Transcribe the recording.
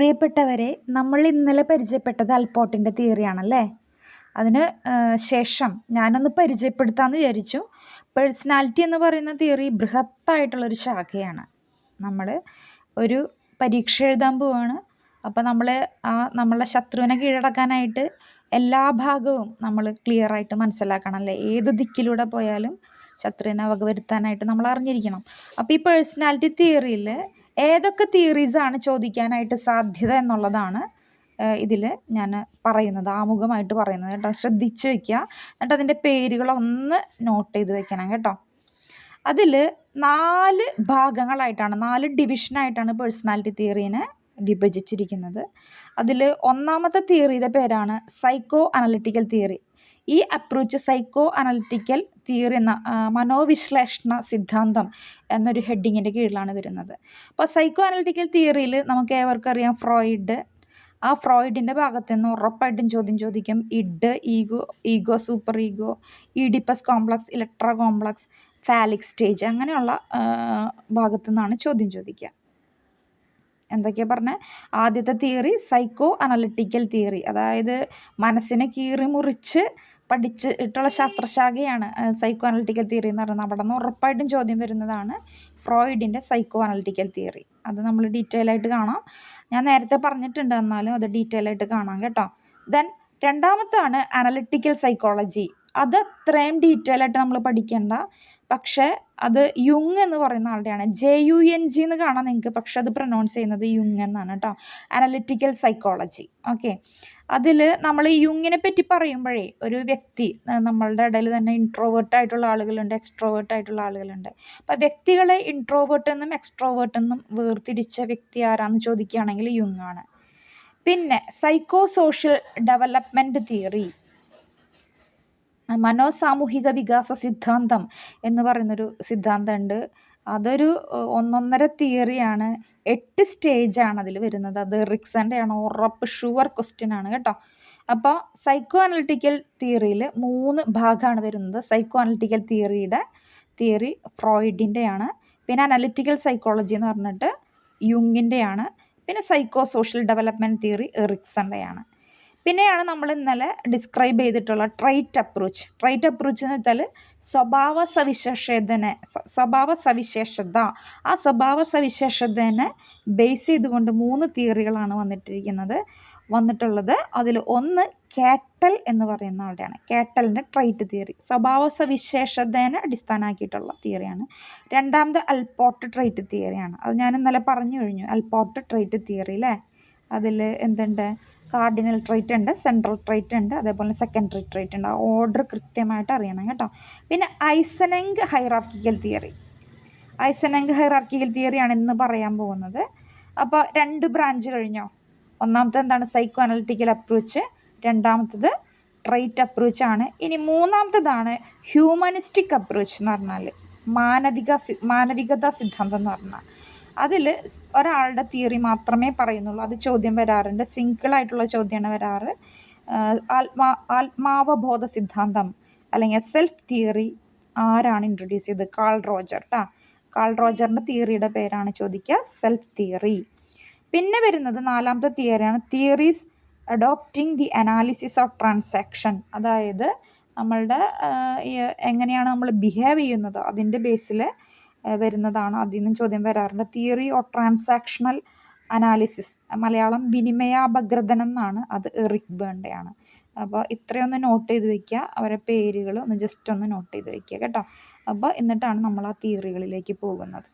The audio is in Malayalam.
പ്രിയപ്പെട്ടവരെ, നമ്മൾ ഇന്നലെ പരിചയപ്പെട്ടത് അൽപോർട്ടിൻ്റെ തിയറിയാണല്ലേ. അതിന് ശേഷം ഞാനൊന്ന് പരിചയപ്പെടുത്താമെന്ന് വിചാരിച്ചു. പേഴ്സണാലിറ്റി എന്ന് പറയുന്ന തിയറി ബൃഹത്തായിട്ടുള്ളൊരു ശാഖയാണ്. നമ്മൾ ഒരു പരീക്ഷ എഴുതാൻ പോവാണ്. അപ്പോൾ നമ്മളുടെ ശത്രുവിനെ കീഴടക്കാനായിട്ട് എല്ലാ ഭാഗവും നമ്മൾ ക്ലിയറായിട്ട് മനസ്സിലാക്കണം അല്ലേ. ഏത് ദിക്കിലൂടെ പോയാലും ശത്രുവിനെ വകവരുത്താനായിട്ട് നമ്മൾ അറിഞ്ഞിരിക്കണം. അപ്പോൾ ഈ പേഴ്സണാലിറ്റി തിയറിയിൽ ഏതൊക്കെ തിയറീസാണ് ചോദിക്കാനായിട്ട് സാധ്യത എന്നുള്ളതാണ് ഇതിൽ ഞാൻ പറയുന്നത്, ആമുഖമായിട്ട് പറയുന്നത് കേട്ടോ. ശ്രദ്ധിച്ച് വയ്ക്കുക. എന്നിട്ട് അതിൻ്റെ പേരുകളൊന്ന് നോട്ട് ചെയ്ത് വെക്കണം കേട്ടോ. അതിൽ 4 ഭാഗങ്ങളായിട്ടാണ്, 4 ഡിവിഷനായിട്ടാണ് പേഴ്സണാലിറ്റി തിയറീനെ വിഭജിച്ചിരിക്കുന്നത്. അതിൽ ഒന്നാമത്തെ തിയറിയുടെ പേരാണ് സൈക്കോ അനലിറ്റിക്കൽ തിയറി. ഈ അപ്രോച്ച് സൈക്കോ അനലിറ്റിക്കൽ തിയറി എന്ന മനോവിശ്ലേഷണ സിദ്ധാന്തം എന്നൊരു ഹെഡിങ്ങിൻ്റെ കീഴിലാണ് വരുന്നത്. അപ്പോൾ സൈക്കോ അനലിറ്റിക്കൽ തിയറിയിൽ നമുക്ക് ഏവർക്കും അറിയാം ഫ്രോയിഡ്. ആ ഫ്രോയിഡിൻ്റെ ഭാഗത്തു നിന്ന് ഉറപ്പായിട്ടും ചോദ്യം ചോദിക്കും. Id, ego, super ego, Oedipus complex, Electra complex, phallic stage, അങ്ങനെയുള്ള ഭാഗത്തു നിന്നാണ് ചോദ്യം ചോദിക്കുക. എന്തൊക്കെയാണ് പറഞ്ഞത്? ആദ്യത്തെ തിയറി സൈക്കോ അനലിറ്റിക്കൽ തിയറി, അതായത് മനസ്സിനെ കീറി മുറിച്ച് പഠിച്ചിട്ടുള്ള ശാസ്ത്രശാഖയാണ് സൈക്കോ അനലിറ്റിക്കൽ തിയറി എന്ന് പറയുന്നത്. അവിടെ നിന്ന് ഉറപ്പായിട്ടും ചോദ്യം വരുന്നതാണ് ഫ്രോയിഡിൻ്റെ സൈക്കോ അനലിറ്റിക്കൽ തിയറി. അത് നമ്മൾ ഡീറ്റെയിൽ ആയിട്ട് കാണാം. ഞാൻ നേരത്തെ പറഞ്ഞിട്ടുണ്ട്, എന്നാലും അത് ഡീറ്റെയിൽ ആയിട്ട് കാണാം കേട്ടോ. ദെൻ രണ്ടാമത്താണ് അനലിറ്റിക്കൽ സൈക്കോളജി. അത് അത്രയും ഡീറ്റെയിൽ ആയിട്ട് നമ്മൾ പഠിക്കേണ്ട, പക്ഷേ അത് യുങ് എന്ന് പറയുന്ന ആളുടെയാണ്. JUNG എന്ന് കാണാം നിങ്ങൾക്ക്, പക്ഷെ അത് പ്രൊനൗൺസ് ചെയ്യുന്നത് യുങ് എന്നാണ് കേട്ടോ. Analytical psychology. ഓക്കെ, അതിൽ നമ്മൾ ഈ യുങ്ങിനെ പറ്റി പറയുമ്പോഴേ ഒരു വ്യക്തി, നമ്മളുടെ ഇടയിൽ തന്നെ ഇൻട്രോവേർട്ട് ആയിട്ടുള്ള ആളുകളുണ്ട്, എക്സ്ട്രോവേർട്ട് ആയിട്ടുള്ള ആളുകളുണ്ട്. അപ്പം വ്യക്തികളെ ഇൻട്രോവേർട്ട് എന്നും എക്സ്ട്രോവേർട്ട് എന്നും വേർതിരിച്ച വ്യക്തി ആരാന്ന് ചോദിക്കുകയാണെങ്കിൽ യുങ് ആണ്. പിന്നെ സൈക്കോ സോഷ്യൽ ഡെവലപ്മെൻറ്റ് തിയറി, മനോസാമൂഹിക വികാസ സിദ്ധാന്തം എന്ന് പറയുന്നൊരു സിദ്ധാന്തമുണ്ട്. അതൊരു 1.5 തിയറിയാണ്. 8 സ്റ്റേജാണ് അതിൽ വരുന്നത്. അത് റിക്സൻ്റെ ആണ്, ഉറപ്പ്, ഷുവർ ക്വസ്റ്റ്യൻ ആണ് കേട്ടോ. അപ്പോൾ സൈക്കോ അനലിറ്റിക്കൽ തിയറിയിൽ 3 ഭാഗമാണ് വരുന്നത്. സൈക്കോ അനലിറ്റിക്കൽ തിയറി ഫ്രോയിഡിൻ്റെയാണ്. പിന്നെ അനലിറ്റിക്കൽ സൈക്കോളജി എന്ന് പറഞ്ഞിട്ട് യുങ്ങിൻ്റെയാണ്. പിന്നെ സൈക്കോ സോഷ്യൽ ഡെവലപ്മെൻറ്റ് തിയറി എറിക്സൻ്റെയാണ്. പിന്നെയാണ് നമ്മൾ ഇന്നലെ ഡിസ്ക്രൈബ് ചെയ്തിട്ടുള്ള ട്രൈറ്റ് അപ്രോച്ച്. ട്രൈറ്റ് അപ്രോച്ച് എന്ന് വെച്ചാൽ സ്വഭാവ സവിശേഷത. ആ സ്വഭാവ സവിശേഷതനെ ബേസ് ചെയ്തുകൊണ്ട് 3 തിയറികളാണ് വന്നിട്ടുള്ളത്. അതിൽ ഒന്ന് കാറ്റൽ എന്ന് പറയുന്ന ആളുടെയാണ്. കാറ്റലിൻ്റെ ട്രൈറ്റ് തിയറി സ്വഭാവ സവിശേഷതനെ അടിസ്ഥാനമാക്കിയിട്ടുള്ള തിയറിയാണ്. രണ്ടാമത് അൽപോർട്ട് ട്രൈറ്റ് തിയറിയാണ്. അത് ഞാൻ ഇന്നലെ പറഞ്ഞു കഴിഞ്ഞു. അൽപോർട്ട് ട്രൈറ്റ് തിയറി അല്ലേ, അതിൽ എന്തുണ്ട്? കാർഡിനൽ ട്രൈറ്റ് ഉണ്ട്, സെൻട്രൽ ട്രൈറ്റ് ഉണ്ട്, അതേപോലെ സെക്കൻഡറി ട്രൈറ്റ് ഉണ്ട്. ആ ഓർഡർ കൃത്യമായിട്ട് അറിയണം കേട്ടോ. പിന്നെ ഐസനെങ്ക് ഹൈറാർക്കിക്കൽ തിയറിയാണ് ഇന്ന് പറയാൻ പോകുന്നത്. അപ്പോൾ 2 ബ്രാഞ്ച് കഴിഞ്ഞോ? ഒന്നാമത്തെ എന്താണ്? Psycho analytical approach. രണ്ടാമത്തത് ട്രൈറ്റ് അപ്രോച്ച് ആണ്. ഇനി മൂന്നാമത്തതാണ് ഹ്യൂമനിസ്റ്റിക് അപ്രോച്ച് എന്ന് പറഞ്ഞാൽ മാനവികതാ സിദ്ധാന്തം എന്ന് പറഞ്ഞാൽ അതിൽ ഒരാളുടെ തിയറി മാത്രമേ പറയുന്നുള്ളൂ. അത് ചോദ്യം വരാറുണ്ട്, സിംഗിളായിട്ടുള്ള ചോദ്യമാണ് വരാറ്. ആത്മാവബോധ സിദ്ധാന്തം അല്ലെങ്കിൽ സെൽഫ് തിയറി ആരാണ് ഇൻട്രൊഡ്യൂസ് ചെയ്തത്? കാൾ റോജറിൻ്റെ തിയറിയുടെ പേരാണ് ചോദിക്കുക, സെൽഫ് തിയറി. പിന്നെ വരുന്നത് 4ാമത്തെ തിയറിയാണ് theories adopting the analysis of transaction. അതായത് നമ്മളുടെ എങ്ങനെയാണ് നമ്മൾ ബിഹേവ് ചെയ്യുന്നത് അതിൻ്റെ ബേസിൽ വരുന്നതാണ്. അതിൽ നിന്നും ചോദ്യം വരാറുണ്ട്. Theory of transactional analysis, Malayalam വിനിമയാപഗ്രഥനം എന്നാണ്. അത് എറിക് ബേണിൻ്റെയാണ്. അപ്പോൾ ഇത്രയൊന്ന് നോട്ട് ചെയ്ത് വയ്ക്കുക. അവരെ പേരുകൾ ഒന്ന് ജസ്റ്റ് ഒന്ന് നോട്ട് ചെയ്ത് വയ്ക്കുക കേട്ടോ. അപ്പോൾ എന്നിട്ടാണ് നമ്മൾ ആ തിയറികളിലേക്ക് പോകുന്നത്.